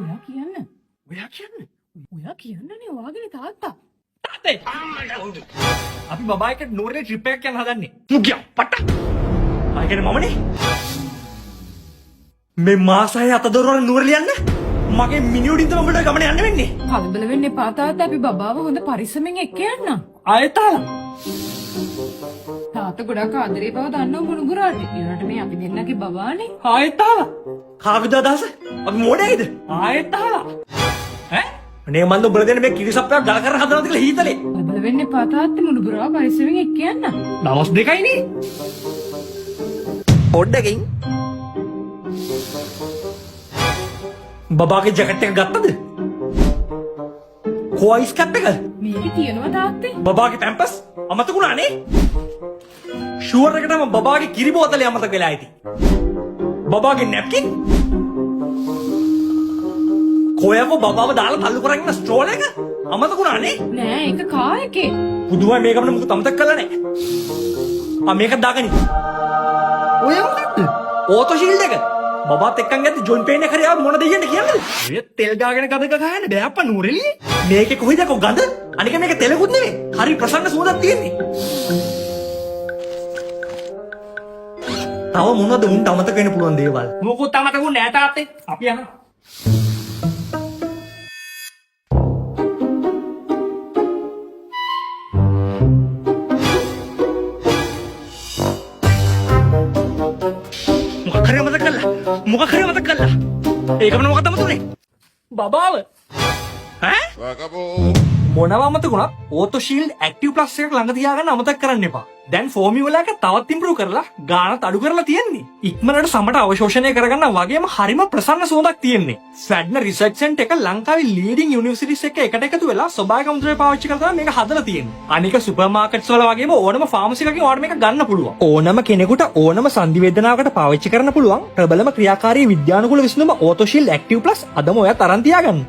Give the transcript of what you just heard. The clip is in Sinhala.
ඔයා කියන්නේ ඔයාගේ තාත්තා. තාත්තේ අපි බබා එක්ක නෝරේ ට්‍රිප් එකක් යන්න හදන්නේ. මුගියා පට්ට. ආ කියන්නේ මමනේ. මේ මාසය අතදොරවල් නුවර ලියන්න මගේ මිනිඋඩින් තමයි උඹට ගමන යන්න වෙන්නේ. කලබල වෙන්න එපා තාත්තා. අපි බබාව හොඳ පරිස්සමෙන් එක්ක යන්න. ආයෙත් ආලා. තාත්තා ගොඩක් ආදරේ බව දන්නව මුණුබුරාට. ඊළඟට මේ අපි දෙන්නගේ බබානේ. ආයෙත් ආලා. කාගේද අදහස? අපි මොඩේයිද? ආයෙත් ආලා. ඈ? අනේ මන්ද උඹලා දෙන්න මේ කිරිසප්පයක් ගල කරන හදනවද කියලා හීතලේ. කලබල වෙන්න එපා තාත්තා. මුණුබුරාව පරිස්සමෙන් එක්ක යන්න. දවස් දෙකයිනේ. පොඩ්ඩකින් බබාගේ ජැකට් එක ගත්තද? කොයිස් කැප් එක? මේකේ තියෙනවා තාත්තේ. බබාගේ පැම්පස් අමතකුණානේ? ෂුවර් එකටම බබාගේ කිරි බෝතලේ අමතක වෙලා ඇති. බබාගේ නැප්කින්? කොයම බබාව දාලා තල්ලු කරගෙන ඉන්න ස්ට්‍රෝල් එක අමතකුණානේ? නෑ ඒක කා එකේ. පුදුමයි මේක අපිට මොකද අමතක කළා නෑ. මේක දාගනි. ඔය මොකද්ද? ඕටෝ ෂීල්ඩ් එක. බබාත් එක්කන් ගත්ත ජොන් පේන් එක හරියාව මොන දෙයියන්ද කියන්නේ? ඔය තෙල් ගාගෙන ගඳ ගහන්න බෑ අප්පා නූරෙලි. මේකේ කොහෙද කො ගඳ? අනික මේක තෙලකුත් නෙමෙයි. හරි ප්‍රසන්න සුවඳක් තියෙන්නේ. තව මොනවද උන්ට අමතක වෙන්න පුළුවන් දේවල්? මොකොත් අමතකුනේ නෑ තාත්තේ. අපි යනවා. මොකක් හරි මතක කළා. ඒකම මොකක්ද මතුනේ? බබාව. ඈ? මොනවා මතකුණා? ඕටෝ ෂීල්ඩ් ඇක්ටිව් ප්ලස් එකක් ළඟ තියාගන්න අමතක කරන්න එපා. දැන් ෆෝමියුලා එක තවත් ඉම්ප්‍රූව් කරලා ගානත් අඩු කරලා තියෙන්නේ. ඉක්මනට සමට අවශෝෂණය කරගන්න වගේම හරිම ප්‍රසන්න සුවඳක් තියෙන්නේ. ස්වැඩ්න රිසර්ච් සෙන්ටර් එක ලංකාවේ ලීඩින් යුනිවර්සිටිස් එක්ක එකට එකතු වෙලා ස්වභාවික මුද්‍රය පාවිච්චි කරලා තමයි මේක හදලා තියෙන්නේ. අනික සුපර් මාකට්ස් වල වගේම ඕනම ෆාමසි එකකින් ඔයාලට මේක ගන්න පුළුවන්. ඕනම කෙනෙකුට ඕනම සංදිවේදනාවකට පාවිච්චි කරන්න පුළුවන් ප්‍රබලම ක්‍රියාකාරී විද්‍යානුකූල විසඳුම ඕටෝ ෂීල්ඩ් ඇක්ටිව් ප්ලස් අදම ඔයත් අරන් තියාගන්න.